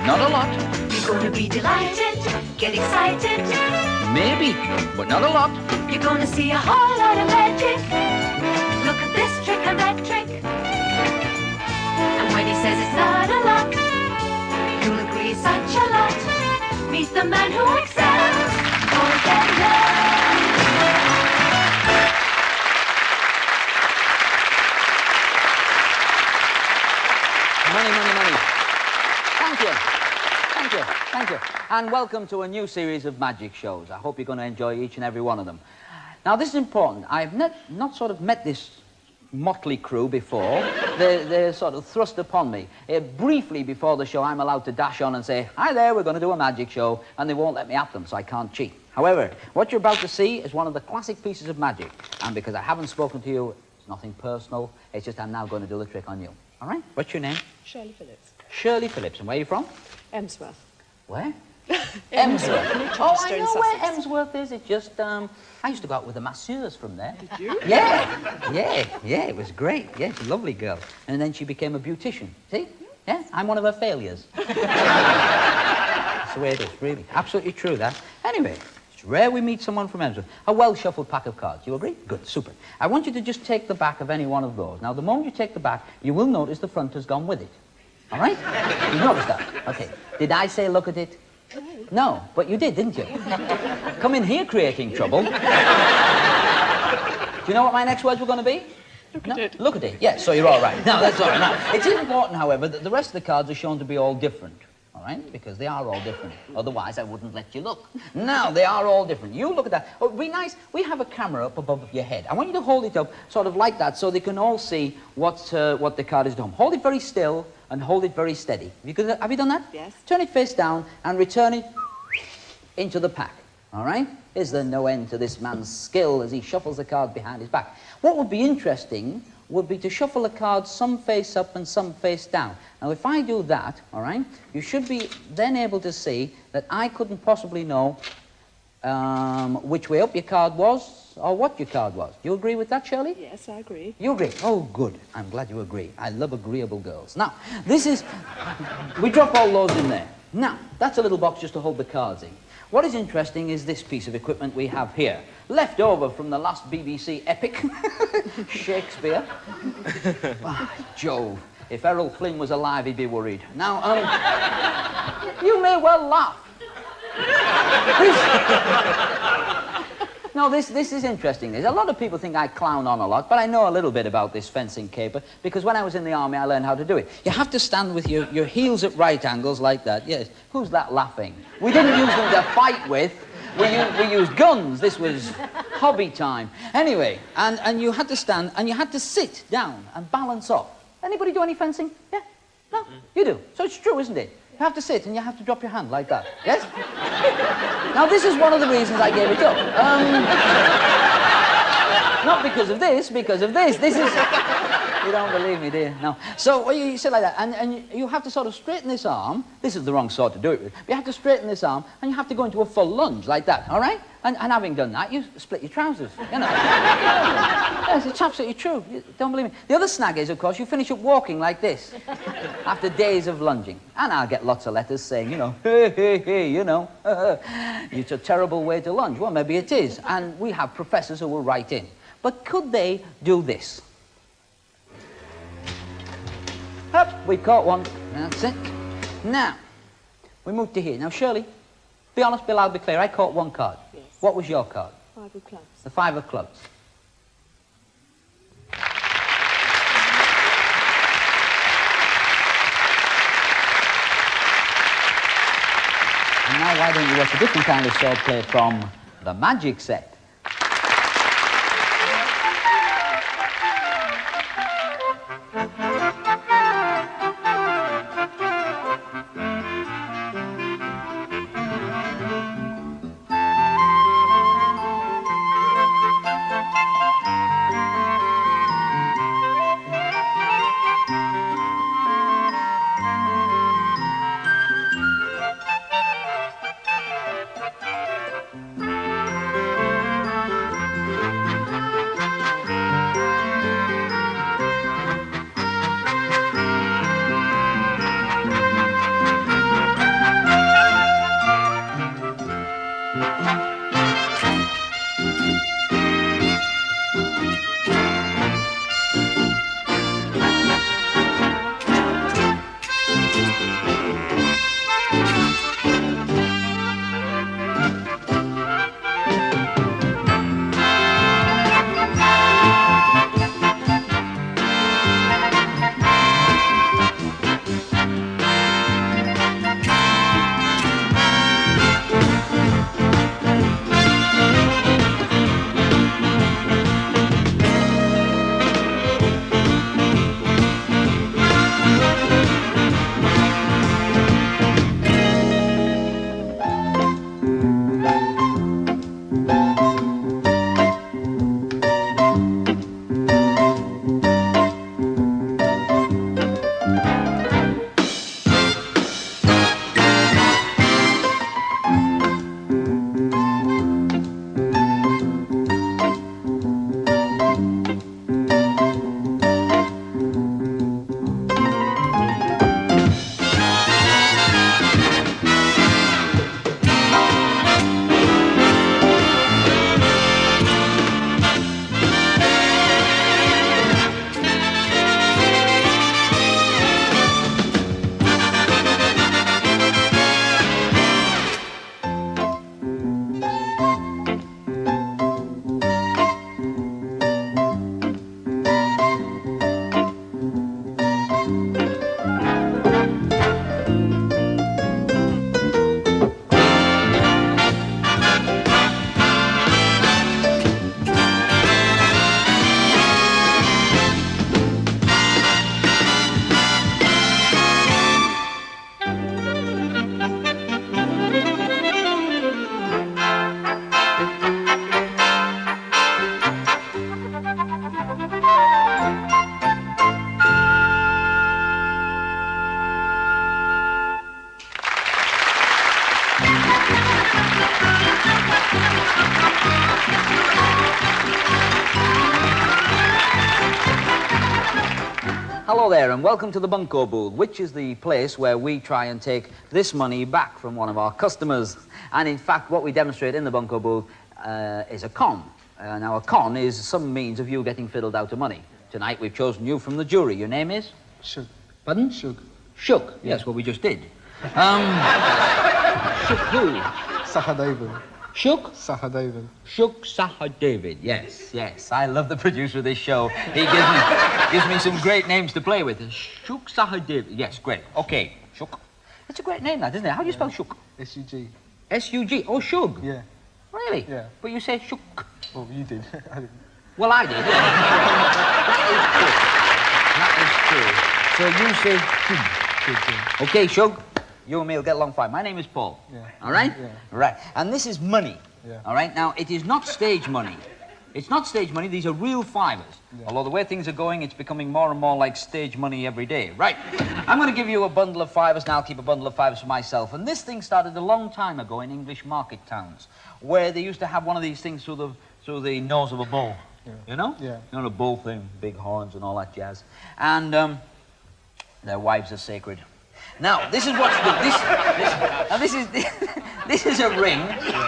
not a lot. You're gonna be delighted, get excited. Maybe, but not a lot. You're gonna see a whole lot of magic. Look at this trick and that trick. And when he says it's not a lot, you'll agree it's such a lot. Meet the man who excels. Money, money, money. Thank you. Thank you. Thank you. And welcome to a new series of magic shows. I hope you're going to enjoy each and every one of them. Now, this is important. I've not sort of met this motley crew before. They're sort of thrust upon me. Briefly before the show, I'm allowed to dash on and say, hi there, we're going to do a magic show, and they won't let me at them, so I can't cheat. However, what you're about to see is one of the classic pieces of magic. And because I haven't spoken to you, it's nothing personal. It's just I'm now going to do the trick on you. All right? What's your name? Shirley Phillips. Shirley Phillips. And where are you from? Emsworth. Where? Emsworth. Oh, I know where Sussex. Emsworth is. It's just, I used to go out with the masseurs from there. Did you? Yeah, it was great. Yeah, she's a lovely girl. And then she became a beautician. See? Yeah, I'm one of her failures. That's the way it is, really. Absolutely true, that. Anyway, it's rare we meet someone from Emsworth. A well-shuffled pack of cards. You agree? Good, super. I want you to just take the back of any one of those. Now, the moment you take the back, you will notice the front has gone with it. All right? You noticed that? Okay. Did I say look at it? No, but you did, didn't you? Come in here creating trouble. Do you know what my next words were going to be? Look at it. Look at it. Yes, so you're all right. No, that's all right. Now, it's important, however, that the rest of the cards are shown to be all different. All right? Because they are all different. Otherwise, I wouldn't let you look. Now, they are all different. You look at that. Oh, it'd be nice. We have a camera up above your head. I want you to hold it up sort of like that so they can all see what the card is doing. Hold it very still and hold it very steady. Have you done that? Yes. Turn it face down and return it into the pack. All right? Is there no end to this man's skill as he shuffles the cards behind his back? What would be interesting would be to shuffle the cards some face up and some face down. Now, if I do that, all right, you should be then able to see that I couldn't possibly know which way up your card was or what your card was. Do you agree with that, Shirley? Yes, I agree. You agree? Oh, good. I'm glad you agree. I love agreeable girls. Now, this is... We drop all those in there. Now, that's a little box just to hold the cards in. What is interesting is this piece of equipment we have here. Left over from the last BBC epic, Shakespeare. Ah, Jove. If Errol Flynn was alive, he'd be worried. Now, you may well laugh. No, this is interesting. There's a lot of people think I clown on a lot, but I know a little bit about this fencing caper because when I was in the army, I learned how to do it. You have to stand with your heels at right angles like that. Yes. Who's that laughing? We didn't use them to fight with. We used guns. This was hobby time. Anyway, and you had to stand and you had to sit down and balance off. Anybody do any fencing? Yeah? No? You do. So it's true, isn't it? You have to sit and you have to drop your hand like that. Yes? Now, this is one of the reasons I gave it up. Not because of this, because of this. This is... You don't believe me, do you? No. So you sit like that, and you have to sort of straighten this arm. This is the wrong sort to do it with. But you have to straighten this arm, and you have to go into a full lunge like that, all right? And having done that, you split your trousers, you know. Yes, it's absolutely true. You don't believe me. The other snag is, of course, you finish up walking like this after days of lunging. And I'll get lots of letters saying, you know, hey, you know, it's a terrible way to lunge. Well, maybe it is. And we have professors who will write in. But could they do this? Up, we caught one. That's it. Now, we move to here. Now, Shirley, be honest, be loud, be clear. I caught one card. Yes. What was your card? 5 of clubs. The 5 of clubs. And now, why don't you watch a different kind of sword play from the magic set? Hello there, and welcome to the bunko booth, which is the place where we try and take this money back from one of our customers. And in fact, what we demonstrate in the bunko booth is a con. Now, a con is some means of you getting fiddled out of money. Tonight, we've chosen you from the jury. Your name is? Shug. Pardon? Shug. Shug. Yes, what we just did. Shug who? Sahadavan. Shug? Sahadavan. Shug David. Yes, yes. I love the producer of this show. He gives me some great names to play with. Shug David. Yes, great. Okay, Shug. It's a great name, that, isn't it? How do you spell Shug? S-U-G. S-U-G. Oh, Shug. Yeah. Really? Yeah. But you say Shug. Well, you did. I didn't. Well, I did. That is true. So you say Shug. Good. Okay, Shug. You and me will get along fine. My name is Paul. Yeah. All right? Yeah. Right. And this is money. Yeah. All right? Now, it is not stage money. It's not stage money. These are real fivers. Yeah. Although the way things are going, it's becoming more and more like stage money every day. Right. I'm going to give you a bundle of fivers, and I'll keep a bundle of fivers for myself. And this thing started a long time ago in English market towns, where they used to have one of these things through the nose of a bull. Yeah. You know? Yeah. You know, the bull thing, big horns and all that jazz. And their wives are sacred. Now, this is what's this is a ring,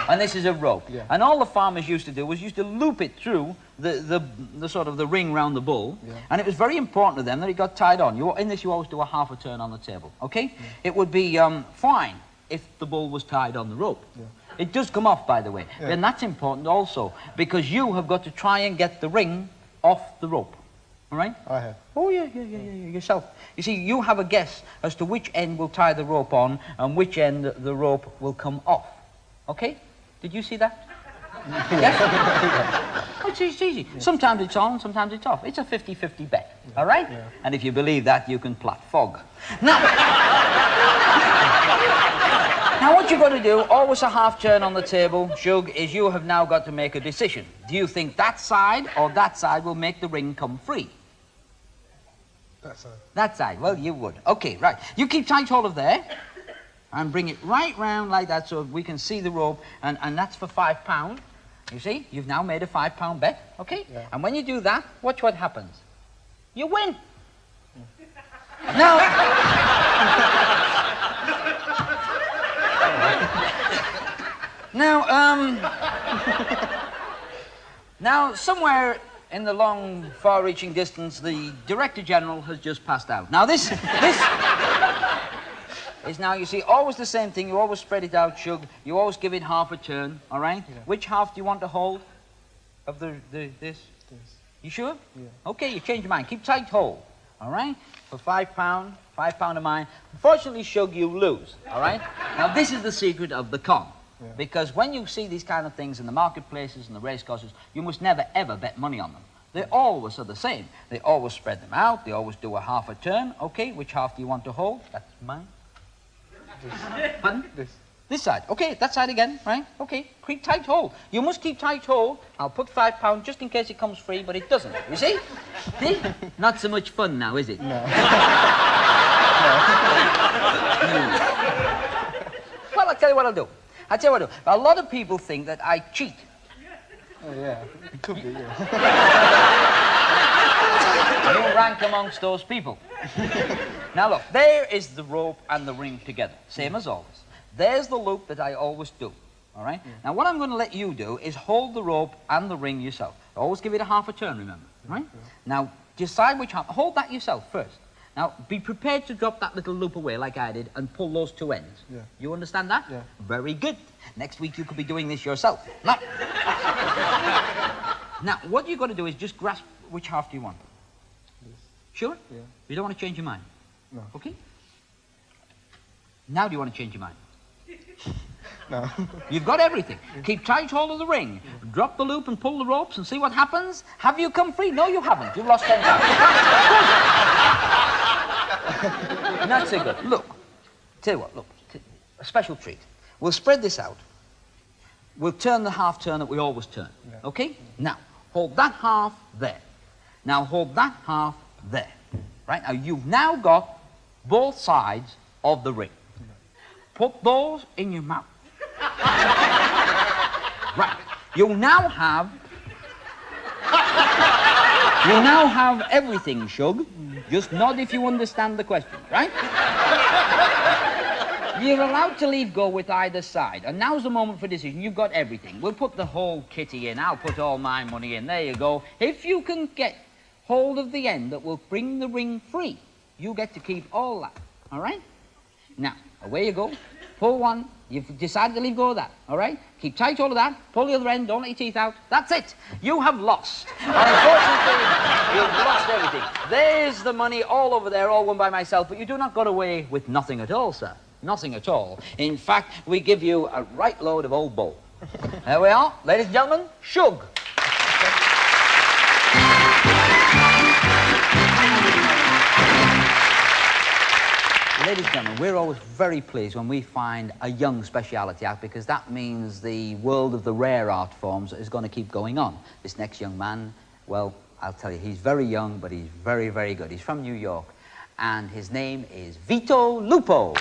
and this is a rope. Yeah. And all the farmers used to do was used to loop it through the sort of the ring round the bull. Yeah. And it was very important to them that it got tied on. In this, you always do a half a turn on the table, okay? Yeah. It would be fine if the bull was tied on the rope. Yeah. It does come off, by the way. Yeah. And that's important also, because you have got to try and get the ring off the rope. All right? I have. Oh, yeah, yourself. You see, you have a guess as to which end will tie the rope on and which end the rope will come off. Okay? Did you see that? Yes? Oh, it's easy. Yeah. Sometimes it's on, sometimes it's off. It's a 50-50 bet. Yeah. All right? Yeah. And if you believe that, you can plot fog. Now, now what you've got to do, always a half turn on the table, Shug, is you have now got to make a decision. Do you think that side or that side will make the ring come free? That side. That side, well, you would. Okay, right. You keep tight hold of there and bring it right round like that so we can see the rope, and that's for £5. You see, you've now made a £5 bet, okay? Yeah. And when you do that, watch what happens. You win. Now, now, somewhere in the long, far-reaching distance, the Director General has just passed out. Now, this is now, you see, always the same thing. You always spread it out, Shug. You always give it half a turn, all right? Yeah. Which half do you want to hold of this? This. You sure? Yeah. Okay, you change your mind. Keep tight hold, all right? For £5, £5 of mine. Unfortunately, Shug, you lose, all right? Now, this is the secret of the con. Yeah. Because when you see these kind of things in the marketplaces and the racecourses, you must never, ever bet money on them. They always are the same. They always spread them out. They always do a half a turn. Okay, which half do you want to hold? That's mine. This. Pardon? This. This side. Okay, that side again, right? Okay, keep tight hold. You must keep tight hold. I'll put £5 just in case it comes free, but it doesn't. You see? See? Not so much fun now, is it? No. Well, I'll tell you what I'll do. A lot of people think that I cheat. Oh, yeah. It could be, yeah. You rank amongst those people. Now look, there is the rope and the ring together, same as always. There's the loop that I always do, all right? Yeah. Now what I'm going to let you do is hold the rope and the ring yourself. Always give it a half a turn, remember, right? Yeah. Now decide which half, hold that yourself first. Now be prepared to drop that little loop away like I did and pull those two ends. Yeah. You understand that? Yeah. Very good. Next week you could be doing this yourself. Now, now what you've got to do is just grasp which half do you want. This. Sure? Yeah. You don't want to change your mind? No. Okay. Now do you want to change your mind? No. You've got everything. Keep tight hold of the ring. Drop the loop and pull the ropes and see what happens. Have you come free? No, you haven't. You've lost £10. Not so good. Look. Tell you what, look. A special treat. We'll spread this out. We'll turn the half turn that we always turn. Yeah. Okay? Now, hold that half there. Now hold that half there. Right? Now you've now got both sides of the ring. Put those in your mouth. Right. You now have You now have everything, Shug. Just nod if you understand the question, right? You're allowed to leave go with either side, and now's the moment for decision. You've got everything. We'll put the whole kitty in. I'll put all my money in. There you go. If you can get hold of the end that will bring the ring free, you get to keep all that, all right? Now, away you go. Pull one. You've decided to leave go of that, all right? Keep tight hold of that. Pull the other end. Don't let your teeth out. That's it. You have lost. Unfortunately, you've lost everything. There's the money all over there, all won by myself, but you do not got away with nothing at all, sir. Nothing at all. In fact, we give you a right load of old bull. There we are. Ladies and gentlemen, Shug. Ladies and gentlemen, we're always very pleased when we find a young speciality act, because that means the world of the rare art forms is going to keep going on. This next young man, well, I'll tell you, he's very young, but he's very, very good. He's from New York, and his name is Vito Lupo.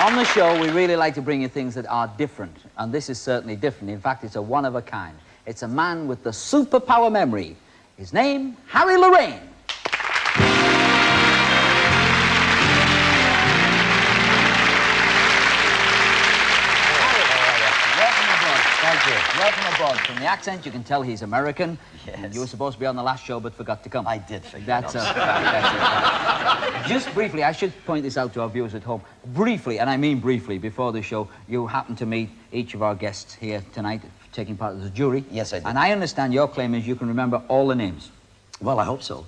On the show, we really like to bring you things that are different, and this is certainly different. In fact, it's a one of a kind. It's a man with the superpower memory. His name, Harry Lorayne. Thank you. Welcome aboard. From the accent, you can tell he's American. Yes. You were supposed to be on the last show, but forgot to come. I did forget. That's Just briefly, I should point this out to our viewers at home. Briefly, and I mean briefly, before the show, you happened to meet each of our guests here tonight, taking part as a jury. Yes, I did. And I understand your claim is you can remember all the names. Well, I hope so.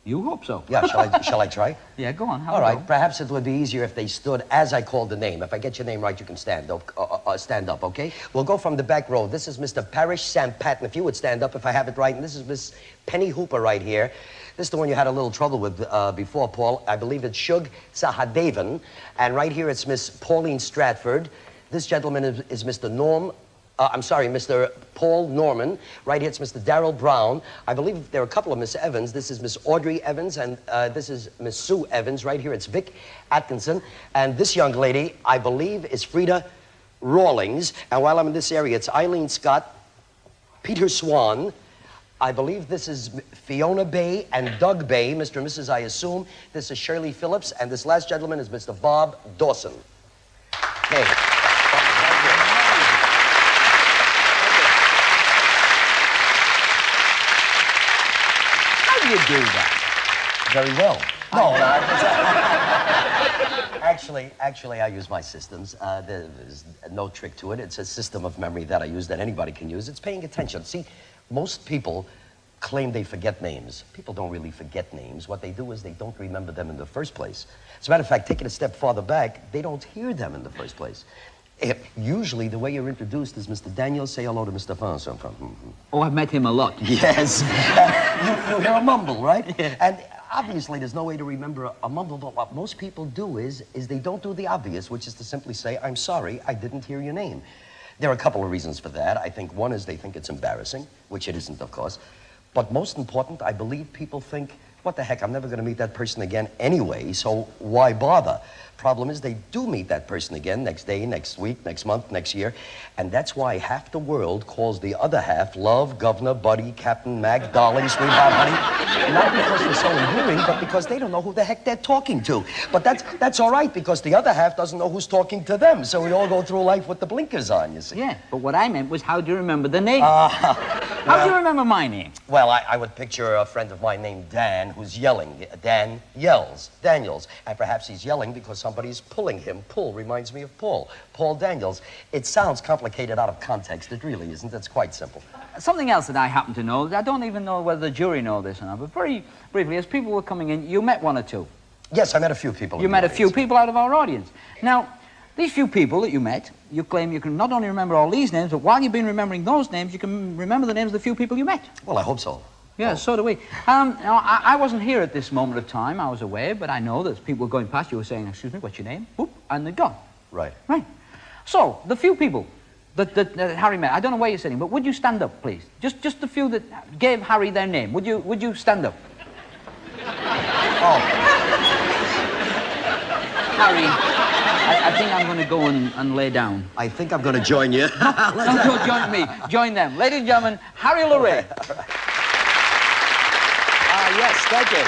You hope so. Yeah, shall I try? Yeah, go on. All right, perhaps it would be easier if they stood as I called the name. If I get your name right, you can stand up, okay? We'll go from the back row. This is Mr. Parrish Sampatin, if you would stand up if I have it right. And this is Miss Penny Hooper right here. This is the one you had a little trouble with before, Paul. I believe it's Shug Sahadevan. And right here it's Miss Pauline Stratford. This gentleman is Mr. Mr. Paul Norman. Right here, it's Mr. Darrell Brown. I believe there are a couple of Miss Evans. This is Miss Audrey Evans, and this is Miss Sue Evans. Right here, it's Vic Atkinson. And this young lady, I believe, is Frida Rawlings. And while I'm in this area, it's Eileen Scott, Peter Swan. I believe this is Fiona Bay and Doug Bay, Mr. and Mrs. I assume. This is Shirley Phillips, and this last gentleman is Mr. Bob Dawson. Okay. You do that very well. No, actually, I use my systems. There's no trick to it. It's a system of memory that I use that anybody can use. It's paying attention. See, most people claim they forget names. People don't really forget names. What they do is they don't remember them in the first place. As a matter of fact, taking a step farther back, they don't hear them in the first place. Usually, the way you're introduced is Mr. Daniel, say hello to Mr. Vincent. Oh, I've met him a lot. Yes. You hear a mumble, right? Yeah. And obviously, there's no way to remember a mumble, but what most people do is they don't do the obvious, which is to simply say, I'm sorry, I didn't hear your name. There are a couple of reasons for that. I think one is they think it's embarrassing, which it isn't, of course. But most important, I believe people think, what the heck, I'm never going to meet that person again anyway, so why bother? Problem is they do meet that person again next day, next week, next month, next year, and that's why half the world calls the other half love, governor, buddy, captain, mag, darling, sweetheart, honey. Not because they're so endearing, but because they don't know who the heck they're talking to. But that's all right, because the other half doesn't know who's talking to them, so we all go through life with the blinkers on, you see. Yeah, but what I meant was, how do you remember the name? How do you remember my name? Well, I would picture a friend of mine named Dan who's yelling. Dan yells, Daniels. And perhaps he's yelling because somebody's pulling him. Pull reminds me of Paul. Paul Daniels. It sounds complicated out of context. It really isn't. It's quite simple. Something else that I happen to know, I don't even know whether the jury know this or not, but very briefly, as people were coming in, you met one or two. Yes, I met a few people. You met a few people out of our audience. Now, these few people that you met, you claim you can not only remember all these names, but while you've been remembering those names, you can remember the names of the few people you met. Well, I hope so. Yeah, so do we. Now, I wasn't here at this moment of time. I was away, but I know that people were going past you were saying, excuse me, what's your name? Whoop, and they're gone. Right. Right. So, the few people that Harry met, I don't know where you're sitting, but would you stand up, please? Just the few that gave Harry their name. Would you stand up? Oh. Harry, I think I'm going to go and lay down. I think I'm going to join you. Don't go join me. Join them. Ladies and gentlemen, Harry Lorayne. Yes, thank you.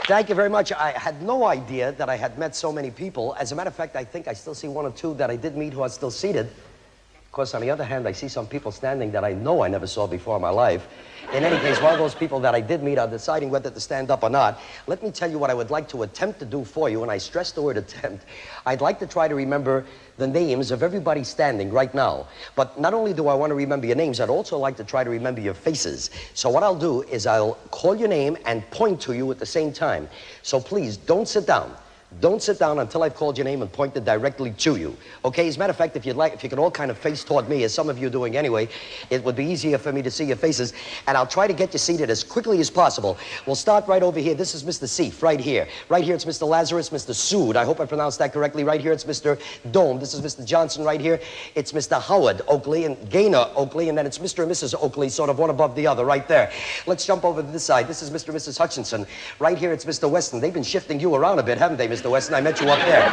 Thank you very much. I had no idea that I had met so many people. As a matter of fact, I think I still see one or two that I did meet who are still seated. Of course, on the other hand, I see some people standing that I know I never saw before in my life. In any case, one of those people that I did meet are deciding whether to stand up or not. Let me tell you what I would like to attempt to do for you, and I stress the word attempt. I'd like to try to remember the names of everybody standing right now. But not only do I want to remember your names, I'd also like to try to remember your faces. So what I'll do is I'll call your name and point to you at the same time. So please, don't sit down. Don't sit down until I've called your name and pointed directly to you. Okay? As a matter of fact, if you'd like, if you could all kind of face toward me, as some of you are doing anyway, it would be easier for me to see your faces. And I'll try to get you seated as quickly as possible. We'll start right over here. This is Mr. Seif, right here. Right here, it's Mr. Lazarus, Mr. Sood. I hope I pronounced that correctly. Right here, it's Mr. Dome. This is Mr. Johnson right here. It's Mr. Howard Oakley and Gaynor Oakley, and then it's Mr. and Mrs. Oakley, sort of one above the other, right there. Let's jump over to this side. This is Mr. and Mrs. Hutchinson. Right here, it's Mr. Weston. They've been shifting you around a bit, haven't they, Mr. Weston? I met you up there.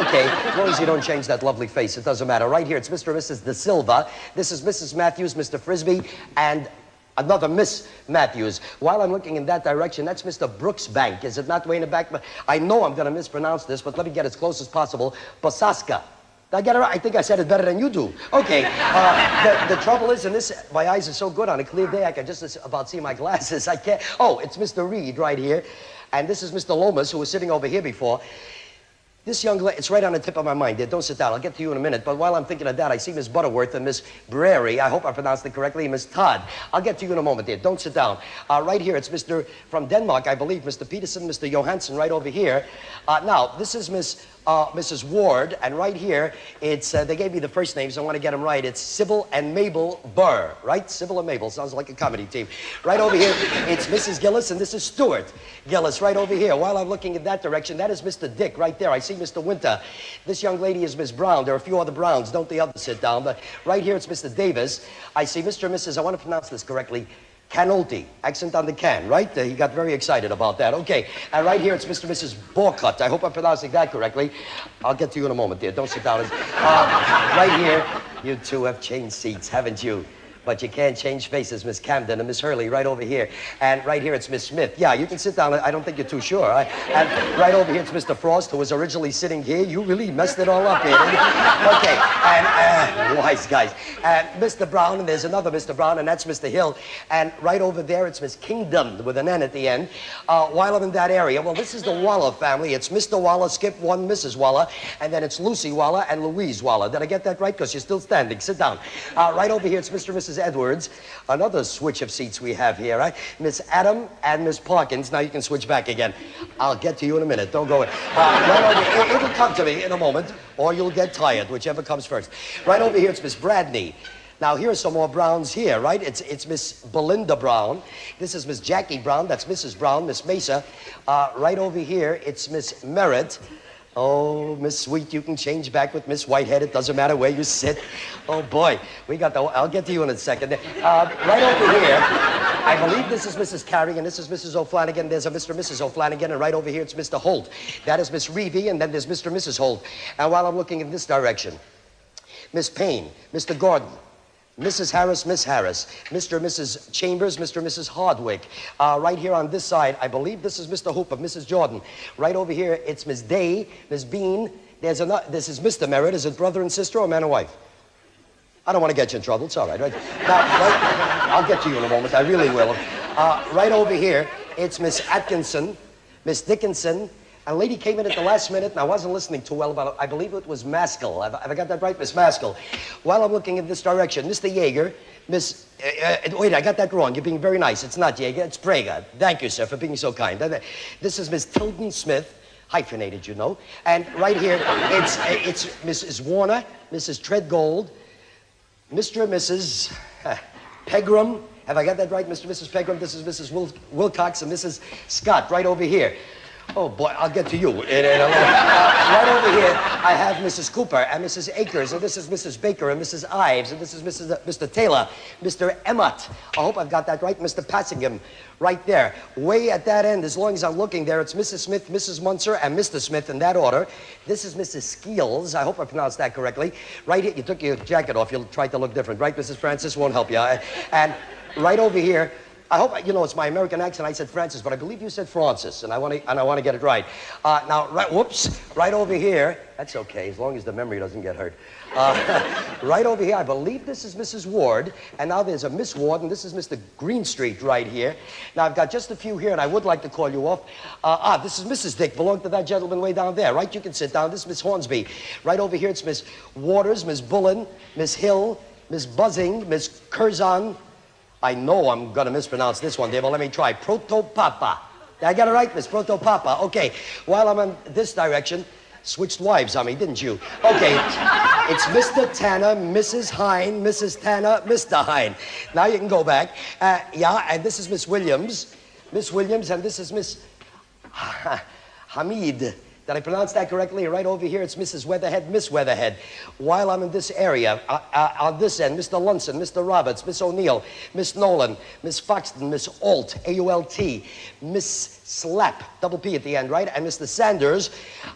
Okay, as long as you don't change that lovely face, it doesn't matter. Right here, it's Mr. and Mrs. De Silva. This is Mrs. Matthews, Mr. Frisbee, and another Miss Matthews. While I'm looking in that direction, that's Mr. Brooksbank. Is it not way in the back? I know I'm going to mispronounce this, but let me get as close as possible. Bosaska. Did I get it right? I think I said it better than you do. Okay. The trouble is, and this, my eyes are so good on a clear day, I can just about see my glasses. I can't. Oh, it's Mr. Reed right here. And this is Mr. Lomas, who was sitting over here before. This young lady, it's right on the tip of my mind. There, don't sit down. I'll get to you in a minute. But while I'm thinking of that, I see Miss Butterworth and Miss Brary. I hope I pronounced it correctly. Miss Todd. I'll get to you in a moment, dear. Don't sit down. Right here, it's Mr. from Denmark, I believe, Mr. Peterson, Mr. Johansson, right over here. Now, this is Mrs. Ward, and right here, it's, they gave me the first names. I want to get them right. It's Sybil and Mabel Burr, right? Sybil and Mabel. Sounds like a comedy team. Right over here, it's Mrs. Gillis, and this is Stuart Gillis, right over here. While I'm looking in that direction, that is Mr. Dick, right there. I see Mr. Winter. This young lady is Miss Brown. There are a few other Browns. Don't the others sit down. But right here, it's Mr. Davis. I see Mr. and Mrs., I want to pronounce this correctly, Canolti, accent on the can, right? He got very excited about that. Okay, and right here it's Mr. and Mrs. Borcut. I hope I'm pronouncing that correctly. I'll get to you in a moment, dear. Don't sit down. Right here, you two have changed seats, haven't you? But you can't change faces, Miss Camden and Miss Hurley, right over here. And right here, it's Miss Smith. Yeah, you can sit down. I don't think you're too sure. And right over here, it's Mr. Frost, who was originally sitting here. You really messed it all up here. Okay, and wise guys. And Mr. Brown, and there's another Mr. Brown, and that's Mr. Hill. And right over there, it's Miss Kingdom with an N at the end. While I'm in that area, well, this is the Waller family. It's Mr. Waller, Skip one, Mrs. Waller, and then it's Lucy Waller and Louise Waller. Did I get that right? Because you're still standing. Sit down. Right over here, it's Mr. and Mrs. Edwards. Another switch of seats we have here, right? Miss Adam and Miss Parkins. Now you can switch back again. I'll get to you in a minute. Don't go in. It'll come to me in a moment, or you'll get tired, whichever comes first. Right over here, it's Miss Bradney. Now, here are some more Browns here, right? It's Miss Belinda Brown. This is Miss Jackie Brown. That's Mrs. Brown, Miss Mesa. Right over here, it's Miss Merritt. Oh, Miss Sweet, you can change back with Miss Whitehead. It doesn't matter where you sit. Oh, boy. We got the... I'll get to you in a second. Right over here, I believe this is Mrs. Carey, and this is Mrs. O'Flanagan. There's a Mr. and Mrs. O'Flanagan, and right over here, it's Mr. Holt. That is Miss Reevy, and then there's Mr. and Mrs. Holt. And while I'm looking in this direction, Miss Payne, Mr. Gordon, Mrs. Harris, Miss Harris, Mr. and Mrs. Chambers, Mr. and Mrs. Hardwick. Right here on this side, I believe this is Mr. Hooper, Mrs. Jordan. Right over here, it's Miss Day, Miss Bean. There's another, this is Mr. Merritt. Is it brother and sister or man and wife? I don't want to get you in trouble. It's all right. Now, I'll get to you in a moment. I really will. Right over here, it's Miss Atkinson, Miss Dickinson. A lady came in at the last minute, and I wasn't listening too well about it. I believe it was Maskell. Have I got that right, Miss Maskell? While I'm looking in this direction, Mr. Yeager, Miss... wait, I got that wrong. You're being very nice. It's not Yeager, it's Prager. Thank you, sir, for being so kind. This is Miss Tilden Smith, hyphenated, you know. And right here, it's Mrs. Warner, Mrs. Treadgold, Mr. and Mrs. Pegram. Have I got that right, Mr. and Mrs. Pegram? This is Mrs. Wilcox and Mrs. Scott, right over here. Oh, boy, I'll get to you. Right over here, I have Mrs. Cooper and Mrs. Akers, and this is Mrs. Baker and Mrs. Ives, and this is Mr. Taylor, Mr. Emmott. I hope I've got that right, Mr. Passingham, right there. Way at that end, as long as I'm looking there, it's Mrs. Smith, Mrs. Munzer, and Mr. Smith in that order. This is Mrs. Skeels. I hope I pronounced that correctly. Right here, you took your jacket off. You'll try to look different, right, Mrs. Francis? Won't help you. And right over here, I hope, you know, it's my American accent. I said Francis, but I believe you said Francis, and I want to get it right. Now, right over here, that's okay, as long as the memory doesn't get hurt. Right over here, I believe this is Mrs. Ward, and now there's a Miss Ward, and this is Mr. Greenstreet right here. Now, I've got just a few here, and I would like to call you off. This is Mrs. Dick, belonged to that gentleman way down there, right? You can sit down. This is Miss Hornsby. Right over here, it's Miss Waters, Miss Bullen, Miss Hill, Miss Buzzing, Miss Curzon. I know I'm going to mispronounce this one, Dave, but let me try. Protopapa. I got it right, Miss Proto Papa. Okay, while I'm in this direction, switched wives on me, didn't you? Okay, it's Mr. Tanner, Mrs. Hine, Mrs. Tanner, Mr. Hine. Now you can go back. Yeah, and this is Miss Williams. Miss Williams, and this is Miss Hamid. Did I pronounce that correctly? Right over here, it's Mrs. Weatherhead, Miss Weatherhead. While I'm in this area, on this end, Mr. Lunson, Mr. Roberts, Miss O'Neill, Miss Nolan, Miss Foxton, Miss Alt, A-U-L-T, Miss Slap, double P at the end, right? And Mr. Sanders.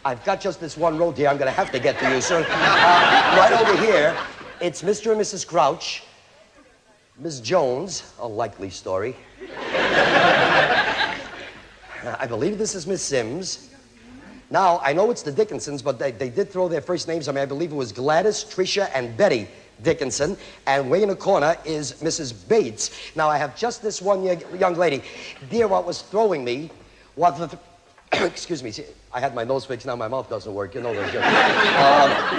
I've got just this one road here I'm going to have to get to you, sir. Right over here, it's Mr. and Mrs. Crouch, Miss Jones, a likely story. I believe this is Miss Sims. Now, I know it's the Dickinsons, but they did throw their first names on me. I believe it was Gladys, Tricia, and Betty Dickinson. And way in the corner is Mrs. Bates. Now, I have just this one young lady. Dear, what was throwing me was the... Excuse me. See, I had my nose fixed. Now my mouth doesn't work. You know that.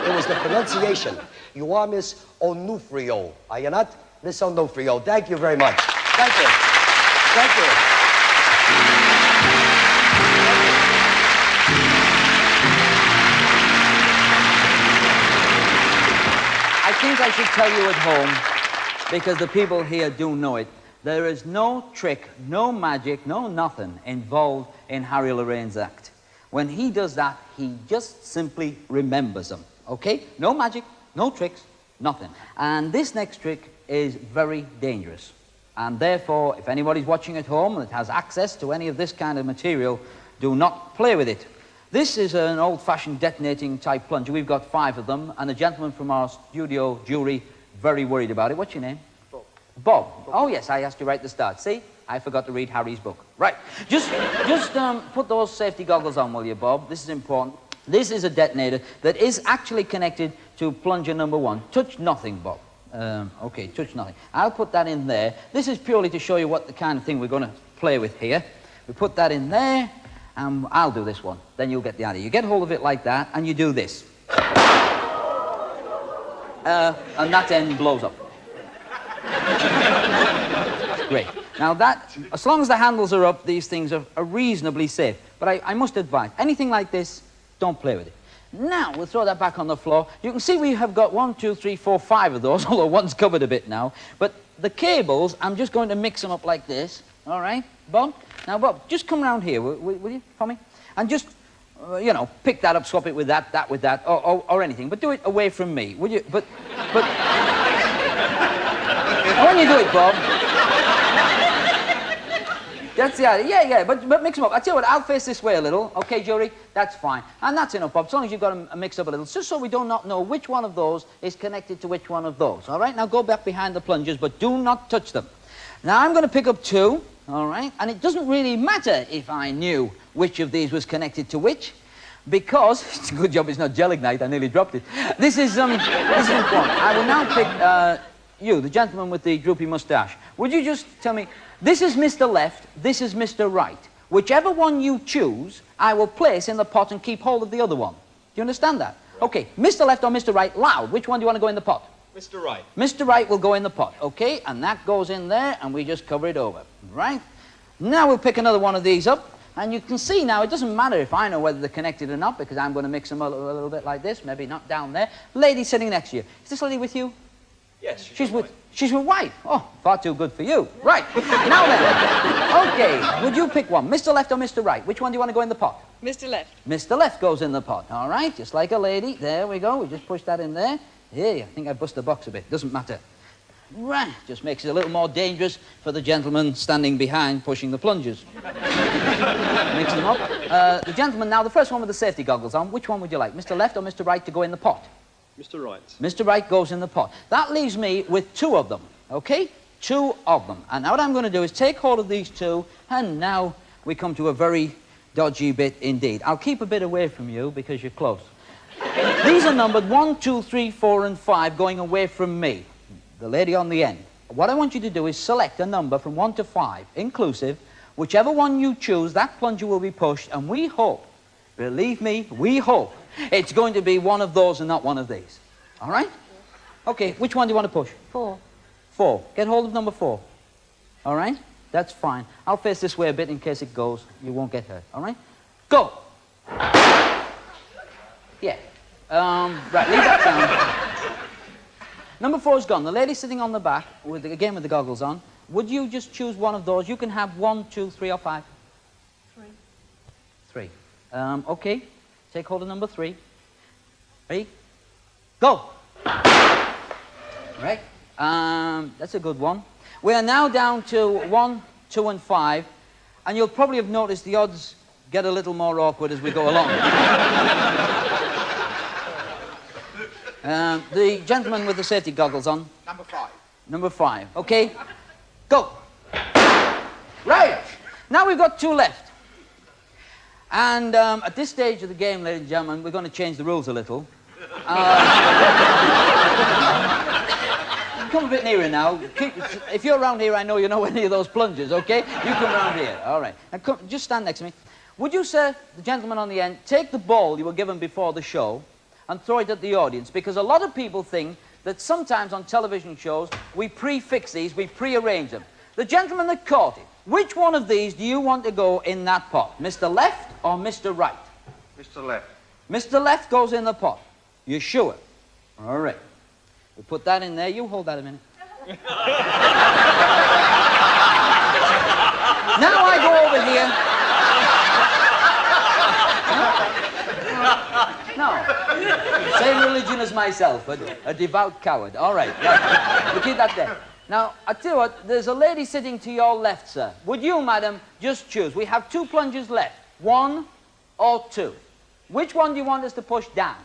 It was the pronunciation. You are Miss Onufrio. Are you not? Miss Onufrio. Thank you very much. Thank you. Thank you. I think I should tell you at home, because the people here do know it, there is no trick, no magic, no nothing involved in Harry Lorayne's act. When he does that, he just simply remembers them, okay? No magic, no tricks, nothing. And this next trick is very dangerous. And therefore, if anybody's watching at home that has access to any of this kind of material, do not play with it. This is an old-fashioned detonating type plunger. We've got 5 of them, and a gentleman from our studio jury very worried about it. What's your name? Bob. Bob. Oh, yes, I asked you right at the start. See? I forgot to read Harry's book. Right. Just put those safety goggles on, will you, Bob? This is important. This is a detonator that is actually connected to plunger number 1. Touch nothing, Bob. Okay, touch nothing. I'll put that in there. This is purely to show you what the kind of thing we're going to play with here. We put that in there. I'll do this one, then you'll get the idea. You get hold of it like that, and you do this. And that end blows up. Great. Now that, as long as the handles are up, these things are reasonably safe. But I must advise, anything like this, don't play with it. Now, we'll throw that back on the floor. You can see we have got 1, 2, 3, 4, 5 of those, although one's covered a bit now. But the cables, I'm just going to mix them up like this. All right, Bob? Now, Bob, just come round here, will you, for me? And just, you know, pick that up, swap it with that with that, or anything. But do it away from me, will you? But... when you do it, Bob... That's the idea. Yeah, but mix them up. I tell you what, I'll face this way a little. Okay, jury? That's fine. And that's enough, Bob, as long as you've got them mixed up a little. Just so we do not know which one of those is connected to which one of those. All right? Now go back behind the plungers, but do not touch them. Now I'm going to pick up 2. All right? And it doesn't really matter if I knew which of these was connected to which, because... It's a good job it's not gelignite. I nearly dropped it. This is important. I will now pick you, the gentleman with the droopy moustache. Would you just tell me... This is Mr. Left, this is Mr. Right. Whichever one you choose, I will place in the pot and keep hold of the other one. Do you understand that? Right. Okay, Mr. Left or Mr. Right, loud. Which one do you want to go in the pot? Mr. Right. Mr. Right will go in the pot, okay? And that goes in there, and we just cover it over, right? Now we'll pick another one of these up, and you can see now, it doesn't matter if I know whether they're connected or not, because I'm going to mix them a little bit like this, maybe not down there. Lady sitting next to you. Is this lady with you? Yes, she's with White. Oh, far too good for you. Right. Now then. Okay, would you pick one? Mr. Left or Mr. Right? Which one do you want to go in the pot? Mr. Left. Mr. Left goes in the pot. All right, just like a lady. There we go. We just push that in there. Hey, I think I bust the box a bit. Doesn't matter. Right. Just makes it a little more dangerous for the gentleman standing behind pushing the plungers. Mix them up. The gentleman now, the first one with the safety goggles on, which one would you like? Mr. Left or Mr. Right to go in the pot? Mr. Right. Mr. Right goes in the pot. That leaves me with 2 of them, okay? 2 of them. And now what I'm going to do is take hold of these 2, and now we come to a very dodgy bit indeed. I'll keep a bit away from you because you're close. These are numbered 1, 2, 3, 4, and 5 going away from me, the lady on the end. What I want you to do is select a number from 1 to 5, inclusive. Whichever one you choose, that plunger will be pushed, and we hope, believe me, we hope, it's going to be one of those and not one of these. All right? Okay, which one do you want to push? 4. 4. Get hold of number 4. All right? That's fine. I'll face this way a bit in case it goes. You won't get hurt, all right? Go! Yeah. Right, leave that down. Number 4 is gone. The lady sitting on the back, again with the goggles on, would you just choose one of those? You can have 1, 2, 3, or 5. 3. Okay. Take hold of number 3. Ready? Go! Right. That's a good one. We are now down to 1, 2, and 5, and you'll probably have noticed the odds get a little more awkward as we go along. The gentleman with the safety goggles on. Number 5. Number 5. Okay. Go. Right. Now we've got 2 left. And at this stage of the game, ladies and gentlemen, we're going to change the rules a little. Come a bit nearer now. If you're around here, I know you know any of those plungers, okay? You come around here. All right. Now, come, just stand next to me. Would you, sir, the gentleman on the end, take the ball you were given before the show and throw it at the audience? Because a lot of people think that sometimes on television shows, we prefix these, we prearrange them. The gentleman that caught it, which one of these do you want to go in that pot? Mr. Left or Mr. Right? Mr. Left. Mr. Left goes in the pot. You sure? All right. We'll put that in there. You hold that a minute. Now I go over here. No. Same religion as myself, a devout coward. All right. We'll keep that there. Now, I tell you what, there's a lady sitting to your left, sir. Would you, madam, just choose? We have 2 plunges left. 1 or 2. Which one do you want us to push down?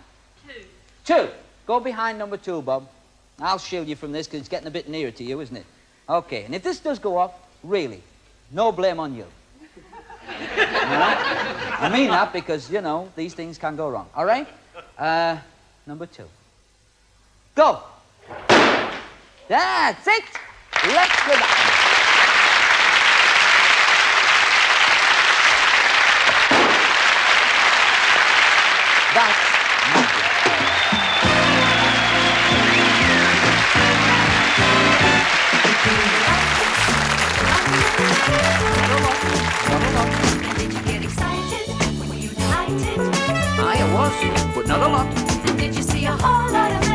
2. Go behind number 2, Bob. I'll shield you from this because it's getting a bit nearer to you, isn't it? Okay, and if this does go off, really, no blame on you. All right? I mean that because, you know, these things can go wrong. All right? Number 2. Go! That's it! Let's go back. That's magic. Did you get excited? Were you delighted? I was, but not a lot. And did you see a whole lot of